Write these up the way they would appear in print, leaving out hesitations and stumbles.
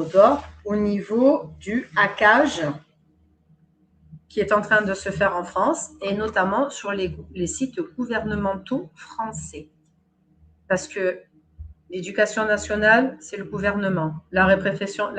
d'or au niveau du hackage qui est en train de se faire en France et notamment sur les sites gouvernementaux français. Parce que l'éducation nationale, c'est le gouvernement. La répression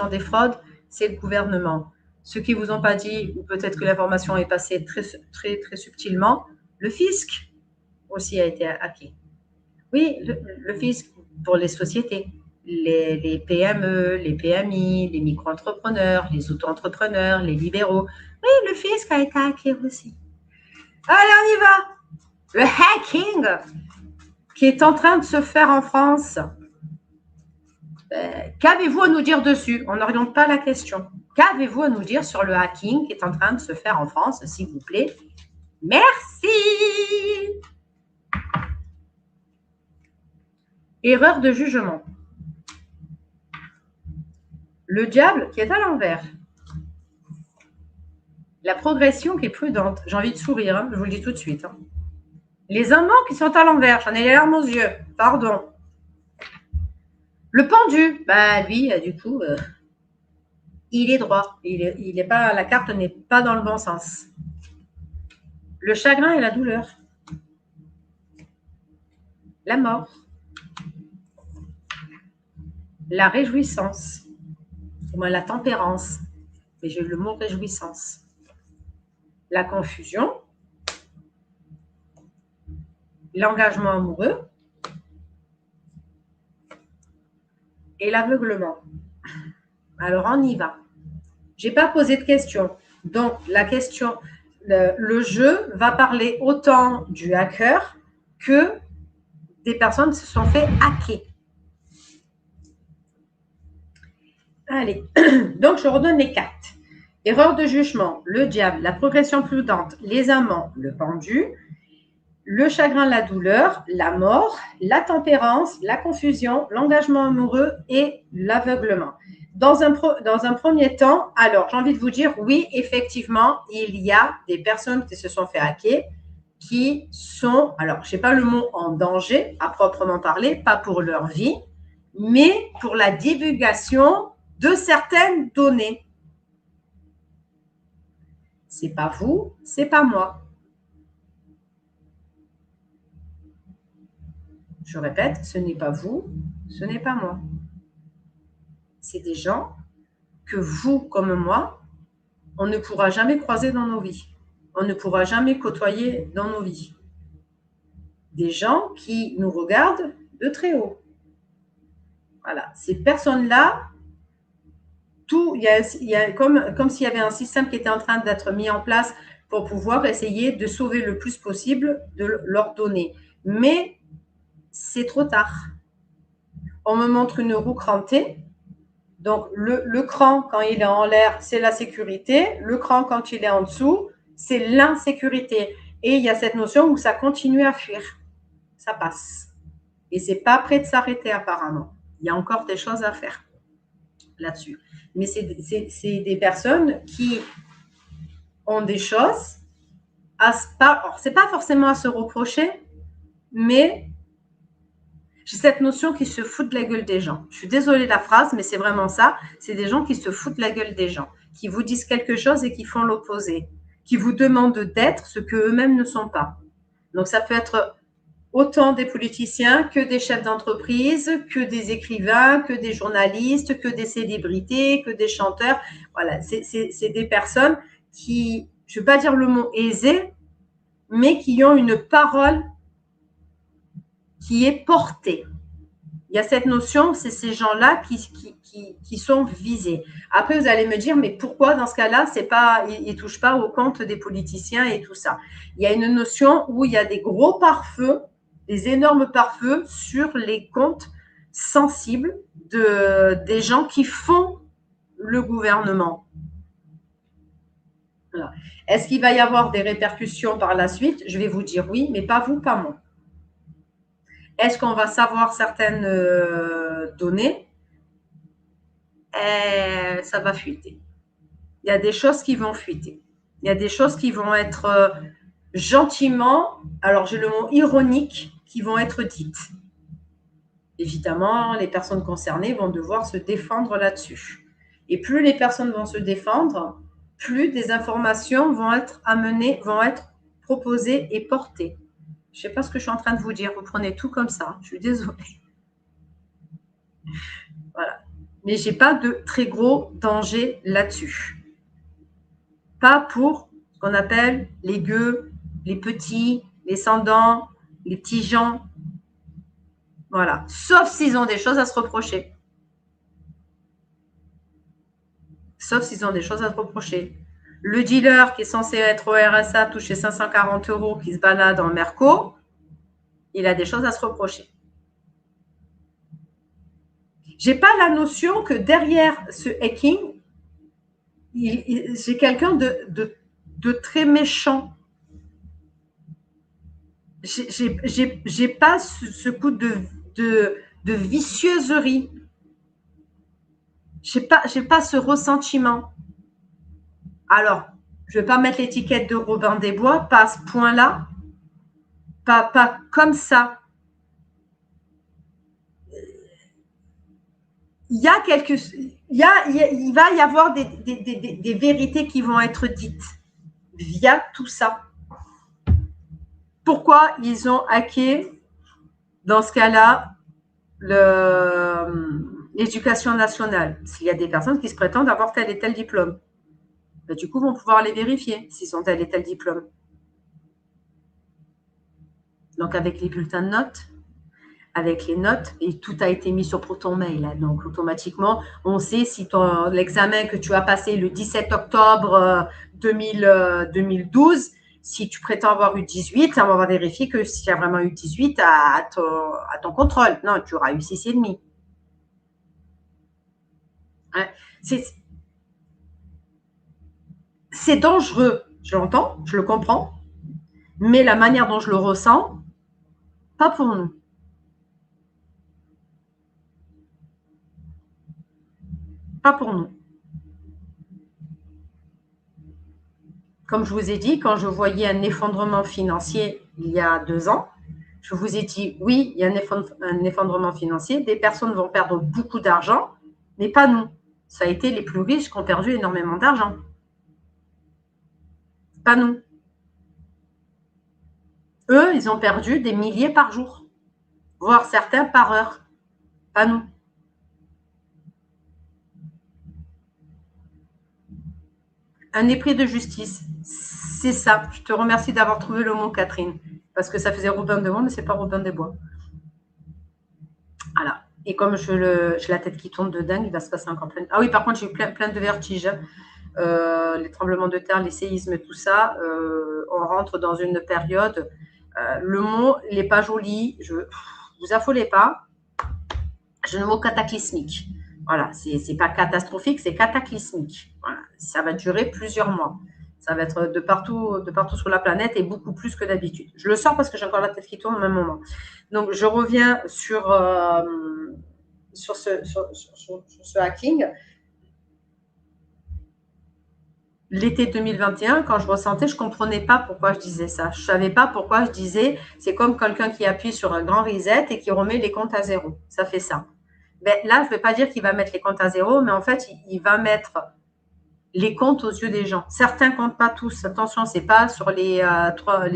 des fraudes, c'est le gouvernement. Ceux qui ne vous ont pas dit, ou peut-être que l'information est passée très, très, très subtilement, le fisc aussi a été hacké. Oui, le fisc pour les sociétés, les PME, les PMI, les micro-entrepreneurs, les auto-entrepreneurs, les libéraux. Oui, le fisc a été hacké aussi. Allez, on y va. Le hacking qui est en train de se faire en France. Qu'avez-vous à nous dire dessus? On n'oriente pas la question. Qu'avez-vous à nous dire sur le hacking qui est en train de se faire en France, s'il vous plaît? Merci. Erreur de jugement. Le diable qui est à l'envers. La progression qui est prudente. J'ai envie de sourire, hein, je vous le dis tout de suite. Hein. Les amants qui sont à l'envers. J'en ai les larmes aux yeux. Pardon. Le pendu. Bah lui, du coup, il est droit. Il est pas, la carte n'est pas dans le bon sens. Le chagrin et la douleur. La mort. La réjouissance. Ou moins la tempérance. Mais j'ai le mot réjouissance. La confusion. L'engagement amoureux. Et l'aveuglement. Alors, on y va. Je n'ai pas posé de questions. Donc, la question, le jeu va parler autant du hacker que des personnes qui se sont fait hacker. Allez, donc je redonne les cartes. Erreur de jugement, le diable, la progression prudente, les amants, le pendu, le chagrin, la douleur, la mort, la tempérance, la confusion, l'engagement amoureux et l'aveuglement. Dans un premier temps, alors j'ai envie de vous dire, oui, effectivement, il y a des personnes qui se sont fait hacker, qui sont, alors je n'ai pas le mot en danger à proprement parler, pas pour leur vie, mais pour la divulgation de certaines données. C'est pas vous, c'est pas moi. Je répète, ce n'est pas vous, ce n'est pas moi. C'est des gens que vous, comme moi, on ne pourra jamais croiser dans nos vies. On ne pourra jamais côtoyer dans nos vies. Des gens qui nous regardent de très haut. Voilà, ces personnes-là, il y a comme s'il y avait un système qui était en train d'être mis en place pour pouvoir essayer de sauver le plus possible de leurs données. Mais c'est trop tard. On me montre une roue crantée. Donc, le cran, quand il est en l'air, c'est la sécurité. Le cran, quand il est en dessous, c'est l'insécurité. Et il y a cette notion où ça continue à fuir. Ça passe. Et c'est pas prêt de s'arrêter apparemment. Il y a encore des choses à faire là-dessus. Mais c'est des personnes qui ont des choses alors, c'est pas forcément à se reprocher, mais j'ai cette notion qui se fout de la gueule des gens. Je suis désolée de la phrase, mais c'est vraiment ça. C'est des gens qui se foutent de la gueule des gens, qui vous disent quelque chose et qui font l'opposé, qui vous demandent d'être ce qu'eux-mêmes ne sont pas. Donc, ça peut être autant des politiciens que des chefs d'entreprise, que des écrivains, que des journalistes, que des célébrités, que des chanteurs. Voilà, c'est des personnes qui, je ne vais pas dire le mot aisé, mais qui ont une parole qui est portée. Il y a cette notion, c'est ces gens-là qui sont visés. Après, vous allez me dire, mais pourquoi dans ce cas-là, ils ne touchent pas au compte des politiciens et tout ça? Il y a une notion où il y a des gros pare-feux, des énormes pare-feux sur les comptes sensibles des gens qui font le gouvernement. Voilà. Est-ce qu'il va y avoir des répercussions par la suite? Je vais vous dire oui, mais pas vous, pas moi. Est-ce qu'on va savoir certaines données? Ça va fuiter. Il y a des choses qui vont fuiter. Il y a des choses qui vont être gentiment, alors j'ai le mot ironique, qui vont être dites. évidemment, les personnes concernées vont devoir se défendre là-dessus. Et plus les personnes vont se défendre, plus des informations vont être amenées, vont être proposées et portées. Je ne sais pas ce que je suis en train de vous dire, vous prenez tout comme ça, je suis désolée. Voilà. Mais je n'ai pas de très gros danger là-dessus. Pas pour ce qu'on appelle les gueux, les petits, les sans-dents, les petits gens. Voilà. Sauf s'ils ont des choses à se reprocher. Sauf s'ils ont des choses à se reprocher. Le dealer qui est censé être au RSA, toucher 540 €, qui se balade en Merco, il a des choses à se reprocher. J'ai pas la notion que derrière ce hacking, j'ai quelqu'un de très méchant. J'ai pas ce coup de vicieuserie. J'ai pas ce ressentiment. Alors, je vais pas mettre l'étiquette de Robin des Bois, pas à ce point-là, pas comme ça. Il va y avoir des vérités qui vont être dites via tout ça. Pourquoi ils ont hacké, dans ce cas-là, l'éducation nationale? S'il y a des personnes qui se prétendent avoir tel et tel diplôme, ben, du coup, vont pouvoir les vérifier s'ils ont tel et tel diplôme. Donc, avec les bulletins de notes, avec les notes, et tout a été mis sur ProtonMail. Hein. Donc, automatiquement, on sait si l'examen que tu as passé le 17 octobre 2012, si tu prétends avoir eu 18, on va vérifier que si tu as vraiment eu 18 à ton contrôle. Non, tu auras eu 6,5. Hein. C'est dangereux, je l'entends, je le comprends, mais la manière dont je le ressens, pas pour nous. Pas pour nous. Comme je vous ai dit, quand je voyais un effondrement financier il y a 2 ans, je vous ai dit, oui, il y a un effondrement financier, des personnes vont perdre beaucoup d'argent, mais pas nous. Ça a été les plus riches qui ont perdu énormément d'argent. Pas nous. Eux, ils ont perdu des milliers par jour, voire certains par heure. Pas nous. Un épris de justice, c'est ça. Je te remercie d'avoir trouvé le mot, Catherine, parce que ça faisait Robin des Bois, mais c'est pas Robin des Bois. Voilà. Et comme j'ai la tête qui tourne de dingue, il va se passer encore plein. Ah oui, par contre, j'ai eu plein de vertiges. Les tremblements de terre, les séismes, tout ça. On rentre dans une période. Le mot, il n'est pas joli. Vous affolez pas. J'ai le mot cataclysmique. Voilà, c'est pas catastrophique, c'est cataclysmique. Voilà. Ça va durer plusieurs mois. Ça va être de partout sur la planète et beaucoup plus que d'habitude. Je le sors parce que j'ai encore la tête qui tourne au même moment. Donc, je reviens sur ce hacking. L'été 2021, quand je ressentais, je ne comprenais pas pourquoi je disais ça. Je ne savais pas pourquoi je disais, c'est comme quelqu'un qui appuie sur un grand reset et qui remet les comptes à zéro. Ça fait ça. Ben, là, je ne vais pas dire qu'il va mettre les comptes à zéro, mais en fait, il va mettre les comptes aux yeux des gens. Certains ne comptent pas tous. Attention, ce n'est pas sur les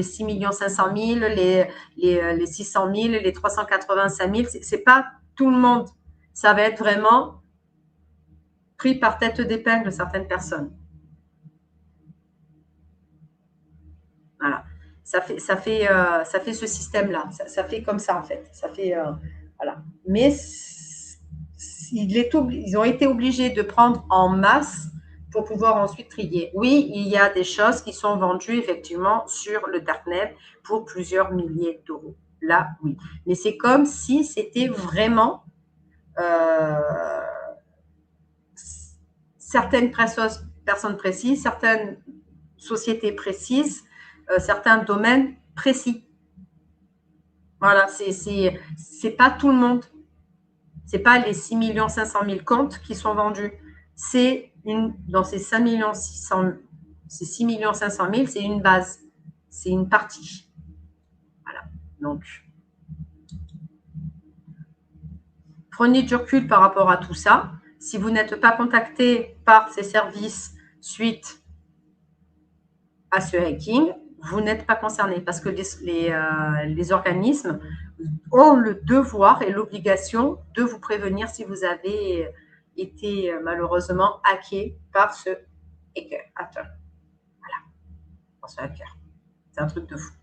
6 500 000, les 600 000, les 385 000. Ce n'est pas tout le monde. Ça va être vraiment pris par tête d'épingle certaines personnes. Voilà. Ça fait ce système-là. Ça fait comme ça, en fait. Ça fait, voilà. Mais ils ont été obligés de prendre en masse pour pouvoir ensuite trier. Oui, il y a des choses qui sont vendues effectivement sur le darknet pour plusieurs milliers d'euros. Là, oui. Mais c'est comme si c'était vraiment certaines personnes précises, certaines sociétés précises, certains domaines précis. Voilà, c'est pas tout le monde. C'est pas les 6 500 000 comptes qui sont vendus. C'est dans ces 5 600, ces 6 500 000, c'est une base. C'est une partie. Voilà. Donc, Prenez du recul par rapport à tout ça. Si vous n'êtes pas contacté par ces services suite à ce hacking, vous n'êtes pas concerné parce que les organismes ont le devoir et l'obligation de vous prévenir si vous avez été malheureusement hacké par ce hacker. Voilà, par ce hacker. C'est un truc de fou.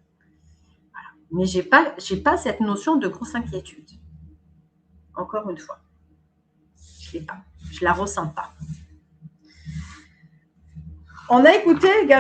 Voilà. Mais j'ai pas cette notion de grosse inquiétude. Encore une fois, je l'ai pas, je la ressens pas. On a écouté également